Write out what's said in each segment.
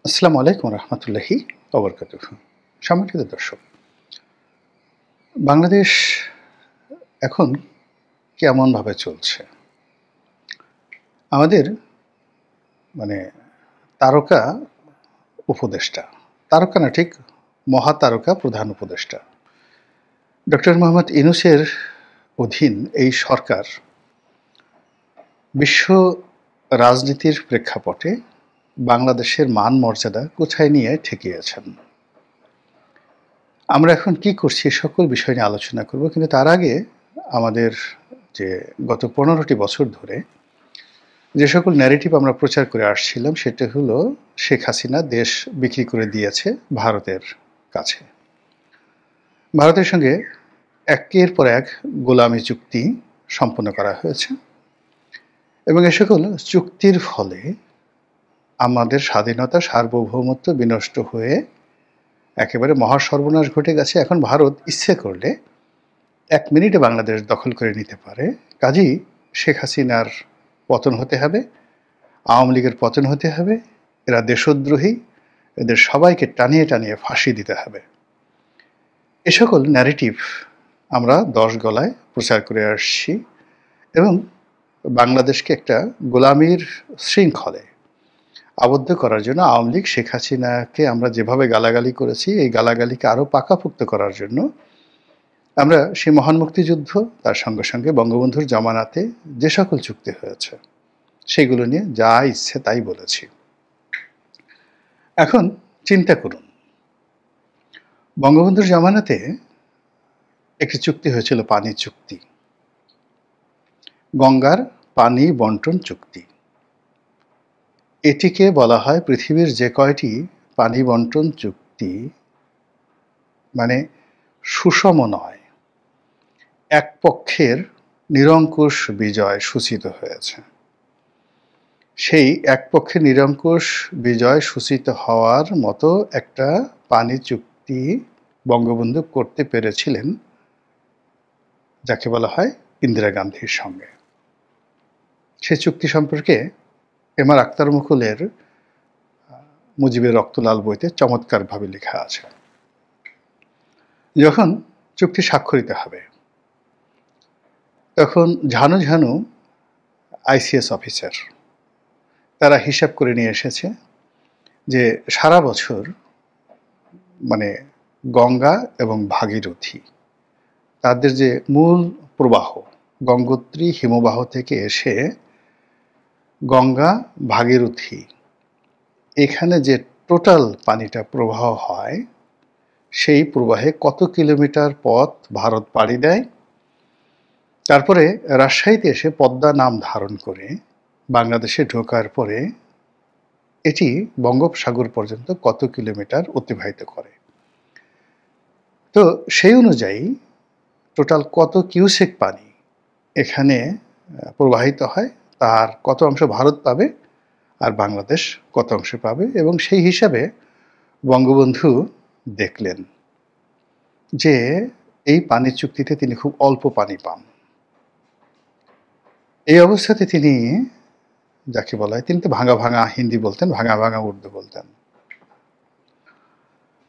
আসসালামু আলাইকুম রহমতুল্লাহি ওবরকাতুহু। সম্মানিত দর্শক, বাংলাদেশ এখন কেমনভাবে চলছে? আমাদের মানে তারকা উপদেষ্টা, তারকা না ঠিক মহাতারকা প্রধান উপদেষ্টা ডক্টর মোহাম্মদ ইউনূসের অধীন এই সরকার বিশ্ব রাজনীতির প্রেক্ষাপটে বাংলাদেশের মান মর্যাদা কোথায় নিয়ে ঠেকিয়েছেন। আমরা এখন কি করছি সকল বিষয় নিয়ে আলোচনা করব, কিন্তু তার আগে আমাদের যে গত 15টি বছর ধরে যে সকল ন্যারেটিভ আমরা প্রচার করে আসছিলাম সেটা হলো শেখ হাসিনা দেশ বিক্রি করে দিয়েছে ভারতের কাছে। ভারতের সঙ্গে একের পর এক গোলামি চুক্তি সম্পন্ন করা হয়েছে এবং এ সকল চুক্তির ফলে আমাদের স্বাধীনতা সার্বভৌমত্ব বিনষ্ট হয়ে একেবারে মহাসর্বনাশ ঘটে গেছে। এখন ভারত ইচ্ছে করলে 1 মিনিটে বাংলাদেশ দখল করে নিতে পারে। কাজেই শেখ হাসিনার পতন হতে হবে, আওয়ামী লীগের পতন হতে হবে, এরা দেশদ্রোহী, এদের সবাইকে টানিয়ে টানিয়ে ফাঁসি দিতে হবে। এ সকল ন্যারেটিভ আমরা 10 গলায় প্রচার করে আসছি এবং বাংলাদেশকে একটা গোলামির শৃঙ্খলে আবদ্ধ করার জন্য আওয়ামী লীগ শেখ হাসিনাকে আমরা যেভাবে গালাগালি করেছি, এই গালাগালিকে আরও পাকাপোক্ত করার জন্য আমরা সেই মহান মুক্তিযুদ্ধ, তার সঙ্গে সঙ্গে বঙ্গবন্ধুর জমানাতে যে সকল চুক্তি হয়েছে সেগুলো নিয়ে যা ইচ্ছে তাই বলেছি। এখন চিন্তা করুন, বঙ্গবন্ধুর জমানাতে একটি চুক্তি হয়েছিল, পানি চুক্তি, গঙ্গার পানি বন্টন চুক্তি। এটিকে বলা হয় পৃথিবীর যে কয়টি পানি বন্টন চুক্তি মানে সুষম নয়, এক পক্ষের নিরঙ্কুশ বিজয় সূচিত হয়েছে। সেই এক পক্ষের নিরঙ্কুশ বিজয় সূচিত হওয়ার মতো একটা পানি চুক্তি বঙ্গবন্ধু করতে পেরেছিলেন, যাকে বলা হয় ইন্দিরা গান্ধীর সঙ্গে। সে চুক্তি সম্পর্কে এম.আর আখতার মুকুলের মুজিবের রক্তলাল বইতে চমৎকারভাবে লেখা আছে। যখন চুক্তি স্বাক্ষরিত হবে তখন ঝানু ঝানু আইসিএস অফিসার তারা হিসাব করে নিয়ে এসেছে যে সারা বছর মানে গঙ্গা এবং ভাগীরথী তাদের যে মূল প্রবাহ গঙ্গোত্রী হিমবাহ থেকে এসে গঙ্গা ভাগীরথী এখানে যে টোটাল পানিটা প্রবাহ হয় সেই প্রবাহে কত কিলোমিটার পথ ভারত পাড়ি দেয়, তারপরে রাজশাহীতে এসে পদ্মা নাম ধারণ করে বাংলাদেশে ঢোকার পরে এটি বঙ্গোপসাগর পর্যন্ত কত কিলোমিটার অতিবাহিত করে। তো সেই অনুযায়ী টোটাল কত কিউসেক পানি এখানে প্রবাহিত হয়, তার কত অংশ ভারত পাবে আর বাংলাদেশ কত অংশ পাবে, এবং সেই হিসাবে বঙ্গবন্ধু দেখলেন যে এই পানির চুক্তিতে তিনি খুব অল্প পানি পান। এই অবস্থাতে তিনি, যাকে বলা হয়, তিনি তো ভাঙা ভাঙা হিন্দি বলতেন, ভাঙা ভাঙা উর্দু বলতেন।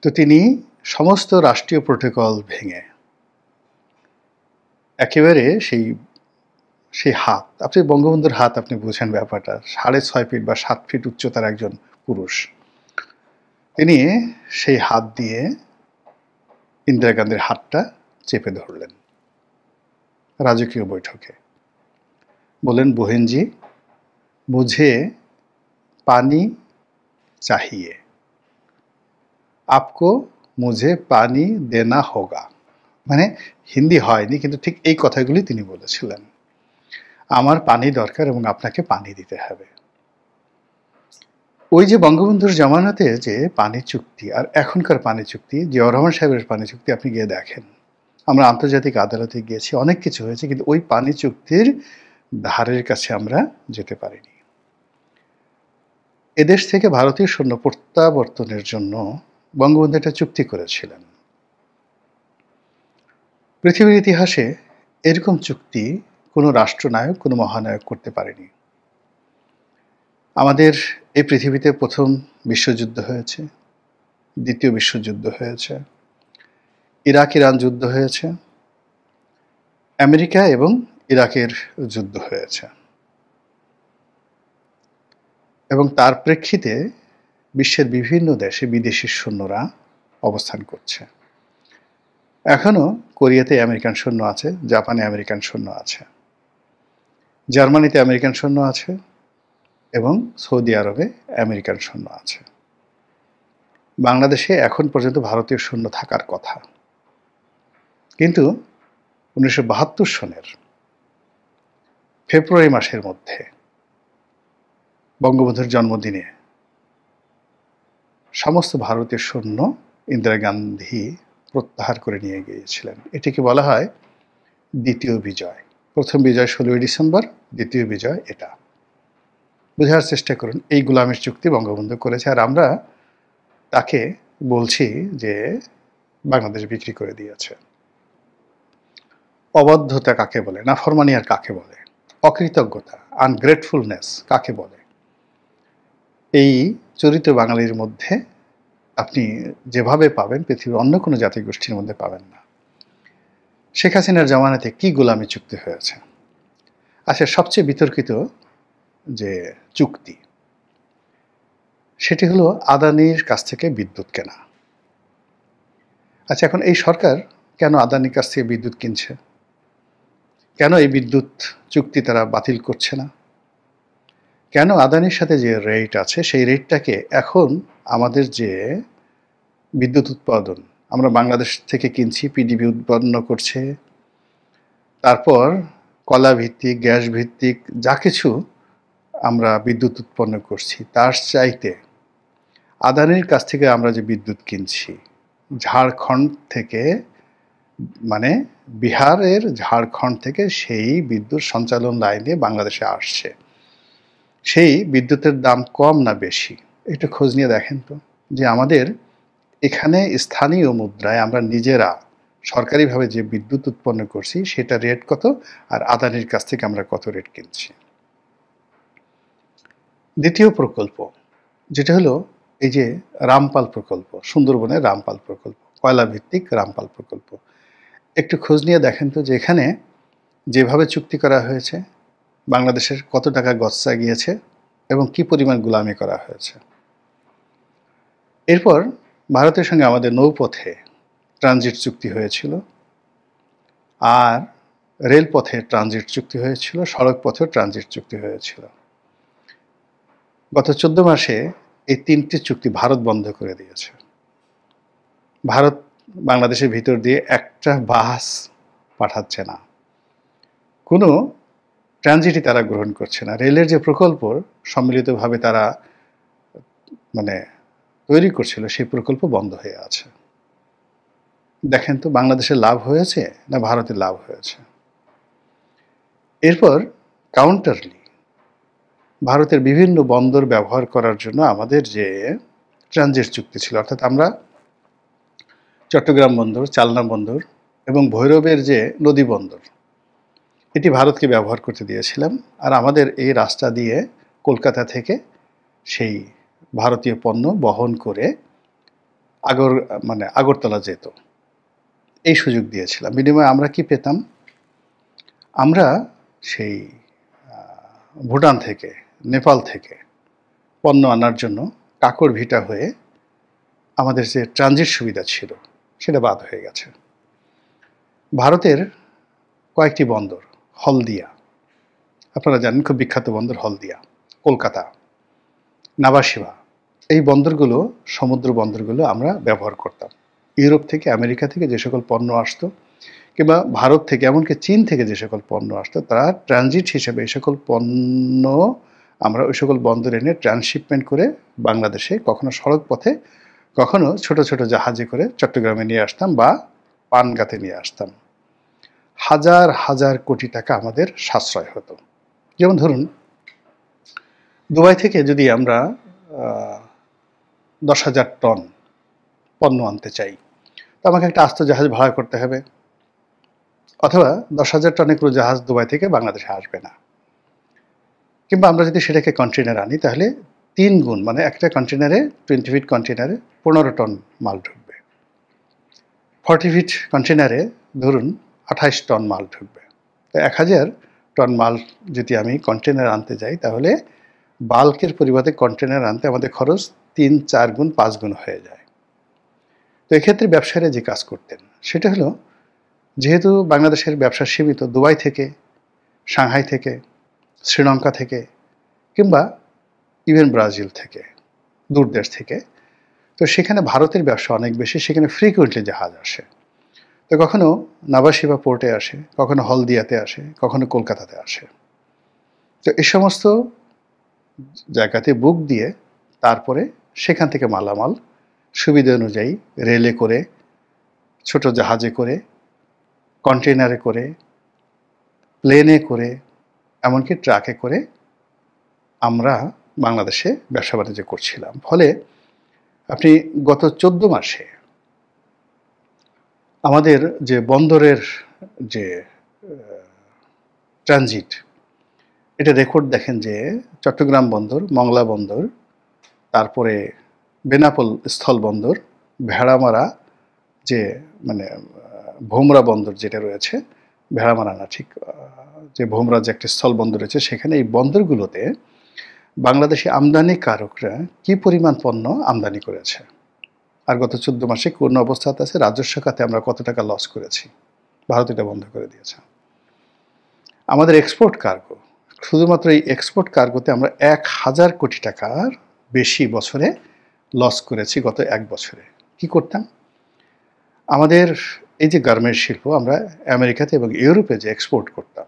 তো তিনি সমস্ত রাষ্ট্রীয় প্রোটোকল ভেঙে একেবারে সেই হাত, আপনি বঙ্গবন্ধুর হাত আপনি বুঝেন ব্যাপারটা, 6.5 ফিট বা 7 ফিট উচ্চতার একজন পুরুষ, তিনি সেই হাত দিয়ে ইন্দিরা গান্ধীর হাতটা চেপে ধরলেন রাজকীয় বৈঠকে। বলেন, বহেনজি মুঝে পানি চাহিয়ে, আপকো মুঝে পানি দেনা হোগা। মানে হিন্দি হয়নি, কিন্তু ঠিক এই কথাগুলি তিনি বলেছিলেন, আমার পানি দরকার এবং আপনাকে পানি দিতে হবে। ওই যে বঙ্গবন্ধুর জামানাতে যে পানি চুক্তি আর এখনকার পানি চুক্তি, জিয়াউর রহমান সাহেবের পানি চুক্তি আপনি গিয়ে দেখেন। আমরা আন্তর্জাতিক আদালতে গিয়েছি, অনেক কিছু হয়েছে, কিন্তু ওই পানি চুক্তির ধারের কাছে আমরা যেতে পারিনি। এদেশ থেকে ভারতীয় সৈন্য প্রত্যাবর্তনের জন্য বঙ্গবন্ধু একটা চুক্তি করেছিলেন। পৃথিবীর ইতিহাসে এরকম চুক্তি কোনো রাষ্ট্রনায়ক, কোনো মহানায়ক করতে পারেনি। আমাদের এই পৃথিবীতে প্রথম বিশ্বযুদ্ধ হয়েছে, দ্বিতীয় বিশ্বযুদ্ধ হয়েছে, ইরাক ইরান যুদ্ধ হয়েছে, আমেরিকা এবং ইরাকের যুদ্ধ হয়েছে, এবং তার প্রেক্ষিতে বিশ্বের বিভিন্ন দেশে বিদেশি সৈন্যরা অবস্থান করছে। এখনো কোরিয়াতে আমেরিকান সৈন্য আছে, জাপানে আমেরিকান সৈন্য আছে, জার্মানিতে আমেরিকান সৈন্য আছে এবং সৌদি আরবে আমেরিকান সৈন্য আছে। বাংলাদেশে এখন পর্যন্ত ভারতীয় সৈন্য থাকার কথা, কিন্তু 1972 সনের ফেব্রুয়ারি মাসের মধ্যে বঙ্গবন্ধুর জন্মদিনে সমস্ত ভারতীয় সৈন্য ইন্দিরা গান্ধী প্রত্যাহার করে নিয়ে গিয়েছিলেন। এটিকে বলা হয় দ্বিতীয় বিজয়। প্রথম বিজয় 16ই ডিসেম্বর, দ্বিতীয় বিজয় এটা। বোঝার চেষ্টা করুন, এই গোলামির চুক্তি বঙ্গবন্ধু করেছে, আর আমরা তাকে বলছি যে বাংলাদেশ বিক্রি করে দিয়েছে। অবাধ্যতা কাকে বলে, নাফরমানি আর কাকে বলে, অকৃতজ্ঞতা, আনগ্রেটফুলনেস কাকে বলে? এই চরিত্র বাঙালির মধ্যে আপনি যেভাবে পাবেন পৃথিবীর অন্য কোনো জাতিগোষ্ঠীর মধ্যে পাবেন না। শেখ হাসিনার জামানাতে কি গোলামি চুক্তি হয়েছে? আচ্ছা, সবচেয়ে বিতর্কিত যে চুক্তি, সেটি হলো আদানির কাছ থেকে বিদ্যুৎ কেনা। আচ্ছা, এখন এই সরকার কেন আদানির কাছ থেকে বিদ্যুৎ কিনছে? কেন এই বিদ্যুৎ চুক্তি তারা বাতিল করছে না? কেন আদানির সাথে যে রেট আছে সেই রেটটাকে এখন আমাদের যে বিদ্যুৎ উৎপাদন আমরা বাংলাদেশ থেকে কিনছি, পিডিবি উৎপন্ন করছে, তারপর কয়লা ভিত্তিক, গ্যাস ভিত্তিক যা কিছু আমরা বিদ্যুৎ উৎপন্ন করছি, তার চাইতে আদানির কাছ থেকে আমরা যে বিদ্যুৎ কিনছি, ঝাড়খণ্ড থেকে, মানে বিহারের ঝাড়খণ্ড থেকে সেই বিদ্যুৎ সঞ্চালন লাইনে বাংলাদেশে আসছে, সেই বিদ্যুতের দাম কম না বেশি? একটু খোঁজ নিয়ে দেখেন তো, যে আমাদের এখানে স্থানীয় মুদ্রায় আমরা নিজেরা সরকারিভাবে যে বিদ্যুৎ উৎপন্ন করছি সেটা রেট কত, আর আদানির কাছ থেকে আমরা কত রেট কিনছি। দ্বিতীয় প্রকল্প যেটা হলো এই যে রামপাল প্রকল্প, সুন্দরবনের রামপাল প্রকল্প, কয়লা ভিত্তিক রামপাল প্রকল্প। একটু খোঁজ নিয়ে দেখেন তো যে এখানে যেভাবে চুক্তি করা হয়েছে বাংলাদেশের কত টাকা গচ্ছা গিয়েছে এবং কি পরিমাণ গোলামি করা হয়েছে। এরপর ভারতের সঙ্গে আমাদের নৌপথে ট্রানজিট চুক্তি হয়েছিল, আর রেলপথে ট্রানজিট চুক্তি হয়েছিল, সড়ক পথেও ট্রানজিট চুক্তি হয়েছিল। গত 14 মাসে এই 3টি চুক্তি ভারত বন্ধ করে দিয়েছে। ভারত বাংলাদেশের ভিতর দিয়ে একটা বাস পাঠাচ্ছে না, কোনো ট্রানজিটই তারা গ্রহণ করছে না। রেলের যে প্রকল্প সম্মিলিতভাবে তারা তৈরি করছিল সেই প্রকল্প বন্ধ হয়ে আছে। দেখেন তো বাংলাদেশের লাভ হয়েছে না ভারতের লাভ হয়েছে? এরপর কাউন্টারলি ভারতের বিভিন্ন বন্দর ব্যবহার করার জন্য আমাদের যে ট্রানজিট চুক্তি ছিল, অর্থাৎ আমরা চট্টগ্রাম বন্দর, চালনা বন্দর এবং ভৈরবের যে নদী বন্দর, এটি ভারতকে ব্যবহার করতে দিয়েছিলাম, আর আমাদের এই রাস্তা দিয়ে কলকাতা থেকে সেই ভারতীয় পণ্য বহন করে আগরতলা যেত, এই সুযোগ দিয়েছিলাম। বিনিময়ে আমরা কি পেতাম? আমরা সেই ভুটান থেকে, নেপাল থেকে পণ্য আনার জন্য কাকর ভিটা হয়ে আমাদের যে ট্রানজিট সুবিধা ছিল সেটা বাদ হয়ে গেছে। ভারতের কয়েকটি বন্দর, হলদিয়া, আপনারা জানেন খুব বিখ্যাত বন্দর হলদিয়া, কলকাতা, নাভাশিভা, এই বন্দরগুলো, সমুদ্র বন্দরগুলো আমরা ব্যবহার করতাম। ইউরোপ থেকে, আমেরিকা থেকে যে সকল পণ্য আসতো, কিংবা ভারত থেকে, এমনকি চীন থেকে যে সকল পণ্য আসতো, তারা ট্রানজিট হিসেবে এই সকল পণ্য আমরা ওই সকল বন্দর এনে ট্রান্সশিপমেন্ট করে বাংলাদেশে কখনো সড়ক পথে, কখনো ছোট ছোট জাহাজে করে চট্টগ্রামে নিয়ে আসতাম বা পানগাতে নিয়ে আসতাম। হাজার হাজার কোটি টাকা আমাদের সাশ্রয় হতো। যেমন ধরুন, দুবাই থেকে যদি আমরা 10,000 টন পণ্য আনতে চাই, তো আমাকে একটা আস্ত জাহাজ ভাড়া করতে হবে, অথবা 10,000 টনের কোনো জাহাজ দুবাই থেকে বাংলাদেশে আসবে না। কিংবা আমরা যদি সেটাকে কন্টেইনার আনি, তাহলে 3 গুণ, মানে একটা কন্টেনারে 20 ফিট কন্টেনারে 15 টন মাল ঢুকবে। 40 ফিট কন্টেনারে ধরুন 28 টন মাল ঢুকবে। তো 1000 টন মাল যদি আমি কন্টেনার আনতে যাই, তাহলে বাল্কের পরিবর্তে কন্টেনার আনতে আমাদের খরচ 3-4 গুণ 5 গুণ হয়ে যায়। তো এক্ষেত্রে ব্যবসায়ীরা যে কাজ করতেন সেটা হলো, যেহেতু বাংলাদেশের ব্যবসা সীমিত, দুবাই থেকে, সাংহাই থেকে, শ্রীলঙ্কা থেকে, কিংবা ইভেন ব্রাজিল থেকে, দূর দেশ থেকে, তো সেখানে ভারতের ব্যবসা অনেক বেশি, সেখানে ফ্রিকুয়েন্টলি জাহাজ আসে। তো কখনো নাভাশিবা পোর্টে আসে, কখনো হলদিয়াতে আসে, কখনো কলকাতাতে আসে। তো এই সমস্ত জায়গাতে বুক দিয়ে তারপরে সেখান থেকে মালামাল সুবিধা অনুযায়ী রেলে করে, ছোট জাহাজে করে, কন্টেনারে করে, প্লেনে করে, এমনকি ট্রাকে করে আমরা বাংলাদেশে ব্যবসা বাণিজ্য করছিলাম। ফলে আপনি গত 14 মাসে আমাদের যে বন্দরের যে ট্রানজিট, এটা রেকর্ড দেখেন যে চট্টগ্রাম বন্দর, মংলা বন্দর, তারপরে বেনাপোল স্থল বন্দর, ভেড়ামারা যে মানে ভোমরা বন্দর যেটা রয়েছে, ভেড়ামারা না ঠিক, যে ভোমরা যে একটা স্থল বন্দর রয়েছে, সেখানে এই বন্দরগুলোতে বাংলাদেশি আমদানিকারকরা কি পরিমাণ পণ্য আমদানি করেছে, আর গত 14 মাসে কোন অবস্থাতে আছে, রাজস্ব খাতে আমরা কত টাকা লস করেছি, ভারত এটা বন্ধ করে দিয়েছে। আমাদের এক্সপোর্ট কার্গো, শুধুমাত্র এই এক্সপোর্ট কার্গোতে আমরা 1000 কোটি টাকার বেশি বছরে লস করেছি গত 1 বছরে। কি করতাম? আমাদের এই যে গার্মেন্টস শিল্প, আমরা আমেরিকাতে এবং ইউরোপে যে এক্সপোর্ট করতাম,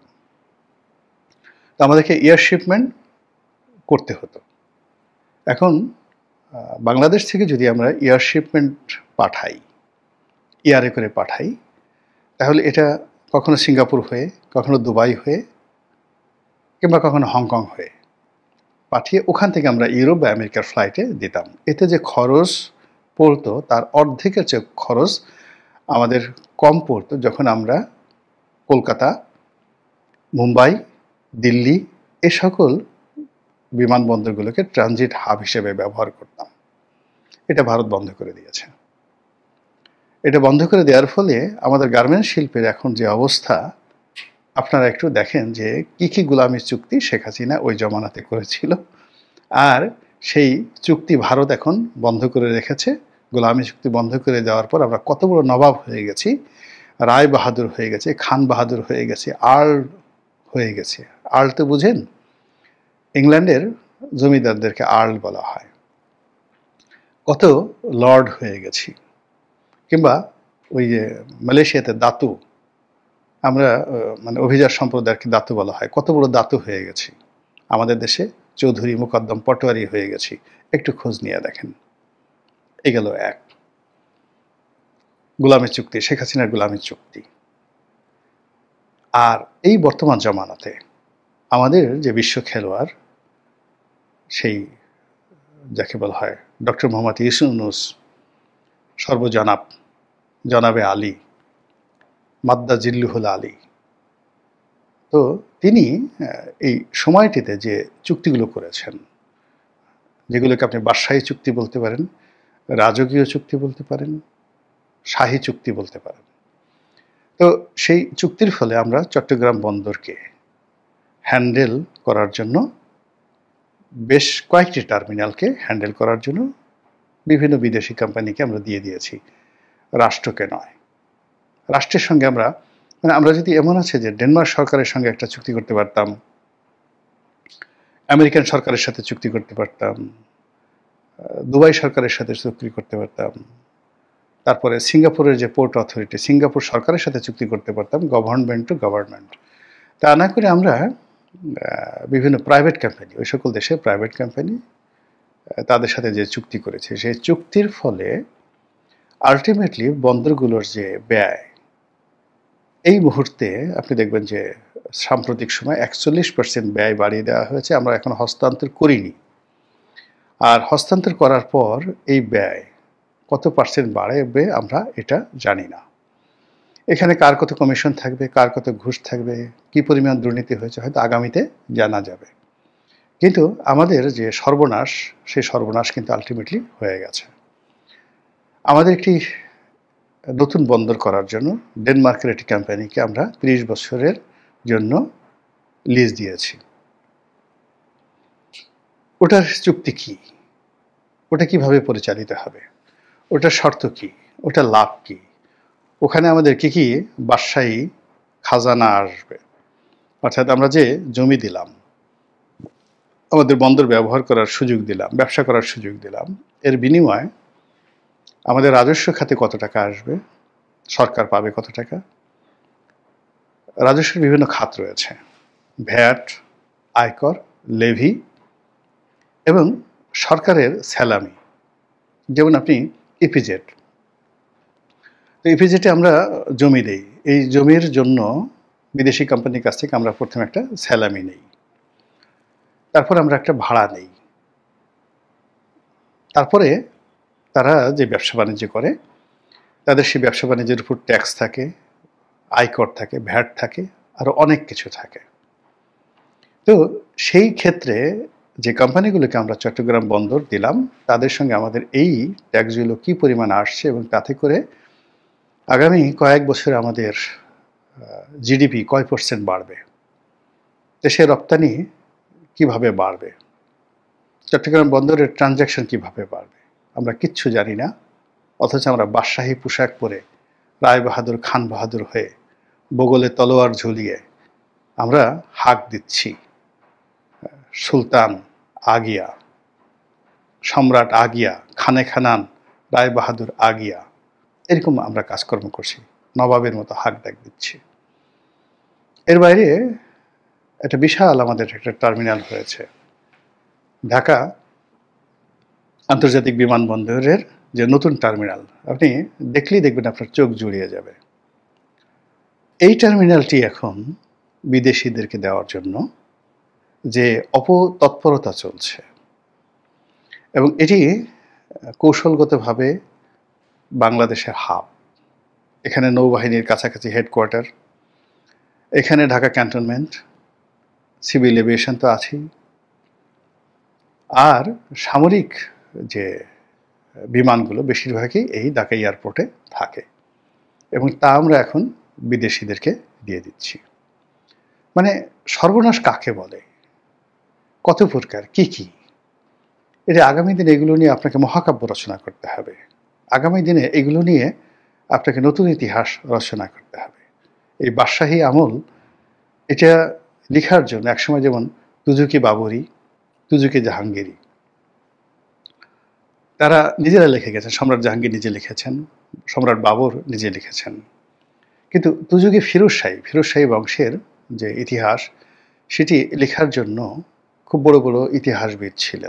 তো আমাদেরকে এয়ার শিপমেন্ট করতে হতো। এখন বাংলাদেশ থেকে যদি আমরা এয়ার শিপমেন্ট পাঠাই, এয়ারে করে পাঠাই, তাহলে এটা কখনো সিঙ্গাপুর হয়ে, কখনো দুবাই হয়ে, কিংবা কখনো হংকং হয়ে পাঠিয়ে ওখান থেকে আমরা ইউরোপ বা আমেরিকার ফ্লাইটে দিতাম। এতে যে খরচ পড়তো তার অর্ধেকের চেয়ে খরচ আমাদের কম পড়তো যখন আমরা কলকাতা, মুম্বাই, দিল্লি এ সকল বিমানবন্দরগুলোকে ট্রানজিট হাব হিসেবে ব্যবহার করতাম। এটা ভারত বন্ধ করে দিয়েছে। এটা বন্ধ করে দেওয়ার ফলে আমাদের গার্মেন্টস শিল্পের এখন যে অবস্থা, আপনারা একটু দেখেন যে কি কি গোলামির চুক্তি শেখ হাসিনা ওই জমানাতে করেছিল, আর সেই চুক্তি ভারত এখন বন্ধ করে রেখেছে। গোলামি চুক্তি বন্ধ করে দেওয়ার পর আমরা কত বড় নবাব হয়ে গেছি, রায় বাহাদুর হয়ে গেছে, খান বাহাদুর হয়ে গেছে, আর্ল হয়ে গেছে। আর্ল তো বুঝেন, ইংল্যান্ডের জমিদারদেরকে আর্ল বলা হয়। কত লর্ড হয়ে গেছি। কিংবা ওই যে মালয়েশিয়াতে দাতু, আমরা মানে অভিজাত সম্প্রদায়কে দাতু বলা হয়, কত বড় দাতু হয়ে গেছি। আমাদের দেশে চৌধুরী, মুকদ্দম, পটোয়ারি হয়ে গেছি। একটু খোঁজ নিয়ে দেখেন। এ গেল এক গোলামের চুক্তি, শেখ হাসিনার গোলামের চুক্তি। আর এই বর্তমান জমানাতে আমাদের যে বিশ্ব খেলোয়াড়, সেই যাকে বলা হয় ডক্টর মোহাম্মদ ইউনূস, সর্বজনাব জনাবে আলী, মাদ্দা জিল্লুহুল আলী, তো তিনি এই সময়টিতে যে চুক্তিগুলো করেছেন, যেগুলোকে আপনি বাদশাহী চুক্তি বলতে পারেন, রাজকীয় চুক্তি বলতে পারেন, শাহী চুক্তি বলতে পারেন, তো সেই চুক্তির ফলে আমরা চট্টগ্রাম বন্দরকে হ্যান্ডেল করার জন্য, বেশ কয়েকটি টার্মিনালকে হ্যান্ডেল করার জন্য বিভিন্ন বিদেশি কোম্পানিকে আমরা দিয়ে দিয়েছি, রাষ্ট্রকে নয়। রাষ্ট্রের সঙ্গে আমরা মানে আমরা যদি এমন আছে যে ডেনমার্ক সরকারের সঙ্গে একটা চুক্তি করতে পারতাম, আমেরিকান সরকারের সাথে চুক্তি করতে পারতাম, দুবাই সরকারের সাথে চুক্তি করতে পারতাম, তারপরে সিঙ্গাপুরের যে পোর্ট অথরিটি, সিঙ্গাপুর সরকারের সাথে চুক্তি করতে পারতাম, গভর্নমেন্ট টু গভর্নমেন্ট। তা না করে আমরা বিভিন্ন প্রাইভেট কোম্পানি, ওই সকল দেশে প্রাইভেট কোম্পানি তাদের সাথে যে চুক্তি করেছে, সেই চুক্তির ফলে আলটিমেটলি বন্দরগুলোর যে ব্যয়, এই মুহূর্তে আপনি দেখবেন যে সাম্প্রতিক সময় 41% ব্যয় বাড়িয়ে দেওয়া হয়েছে। আমরা এখন হস্তান্তর করিনি, আর হস্তান্তর করার পর এই ব্যয় কত পার্সেন্ট বাড়বে আমরা এটা জানি না। এখানে কার কত কমিশন থাকবে, কার কত ঘুষ থাকবে, কি পরিমাণ দুর্নীতি হয়েছে, হয়তো আগামীতে জানা যাবে। কিন্তু আমাদের যে সর্বনাশ, সেই সর্বনাশ কিন্তু আল্টিমেটলি হয়ে গেছে। আমাদের একটি নতুন বন্দর করার জন্য ডেনমার্কের একটি কোম্পানিকে আমরা ৩০ বছরের জন্য লিজ দিয়েছি। ওটার চুক্তি কি? ওটা কিভাবে পরিচালিত হবে? ওটার শর্ত কি? ওটার লাভ কি? ওখানে আমাদের কি কি বাদশাহী খাজানা আসবে? অর্থাৎ আমরা যে জমি দিলাম, আমাদের বন্দর ব্যবহার করার সুযোগ দিলাম, ব্যবসা করার সুযোগ দিলাম, এর বিনিময়ে আমাদের রাজস্ব খাতে কত টাকা আসবে? সরকার পাবে কত টাকা? রাজস্বের বিভিন্ন খাত রয়েছে, ভ্যাট, আয়কর, লেভি এবং সরকারের স্যালামি। যেমন আপনি ইপিজেড, তো ইপিজেডে আমরা জমি দেই, এই জমির জন্য বিদেশি কোম্পানির কাছ থেকে আমরা প্রথমে একটা স্যালামি নেই, তারপর আমরা একটা ভাড়া নেই, তারপরে তারা যে ব্যবসা বাণিজ্য করে তাদের সেই ব্যবসা বাণিজ্যের উপর ট্যাক্স থাকে, আয়কর থাকে, ভ্যাট থাকে, আরও অনেক কিছু থাকে। তো সেই ক্ষেত্রে যে কোম্পানিগুলোকে আমরা চট্টগ্রাম বন্দর দিলাম তাদের সঙ্গে আমাদের এই ট্যাক্সগুলো কী পরিমাণ আসছে এবং তাতে করে আগামী কয়েক বছরে আমাদের জিডিপি কয় % বাড়বে, দেশের রপ্তানি কিভাবে বাড়বে, চট্টগ্রাম বন্দরের ট্রানজ্যাকশন কিভাবে বাড়বে, আমরা কিচ্ছু জানি না। অথচ আমরা বাদশাহী পোশাক পরে রায় বাহাদুর খান বাহাদুর হয়ে বগলে তলোয়ার ঝুলিয়ে আমরা হাঁক দিচ্ছি সুলতান আগিয়া, সম্রাট আগিয়া, খানে খানান রায় বাহাদুর আগিয়া, এরকম আমরা কাজকর্ম করছি, নবাবের মতো হাঁক ডাক দিচ্ছি। এর বাইরে একটা বিশাল আমাদের একটা টার্মিনাল হয়েছে, ঢাকা আন্তর্জাতিক বিমানবন্দরের যে নতুন টার্মিনাল, আপনি দেখলেই দেখবেন আপনার চোখ জুড়িয়ে যাবে। এই টার্মিনালটি এখন বিদেশিদেরকে দেওয়ার জন্য যে অপতৎপরতা চলছে এবং এটি কৌশলগতভাবে বাংলাদেশের হাব, এখানে নৌবাহিনীর কাছাকাছি হেডকোয়ার্টার, এখানে ঢাকা ক্যান্টনমেন্ট, সিভিল এভিয়েশন তো আছেই, আর সামরিক যে বিমানগুলো বেশিরভাগই এই ঢাকা এয়ারপোর্টে থাকে এবং তা আমরা এখন বিদেশিদেরকে দিয়ে দিচ্ছি। মানে সর্বনাশ কাকে বলে, কত প্রকার, কি কি, এটা আগামী দিনে এগুলো নিয়ে আপনাকে মহাকাব্য রচনা করতে হবে। আগামী দিনে এগুলো নিয়ে আপনাকে নতুন ইতিহাস রচনা করতে হবে। এই বাদশাহী আমল এটা লেখার জন্য একসময় যেমন তুজুকি বাবরি, তুজুকি জাহাঙ্গীরি, তারা নিজেরা লিখে গেছেন, সম্রাট জাহাঙ্গীর নিজে লিখেছেন, সম্রাট বাবর নিজে লিখেছেন, কিন্তু তুজুকি ফিরোজ শাহী বংশের যে ইতিহাস সেটি লেখার জন্য খুব বড় বড় ইতিহাসবিদ ছিলেন।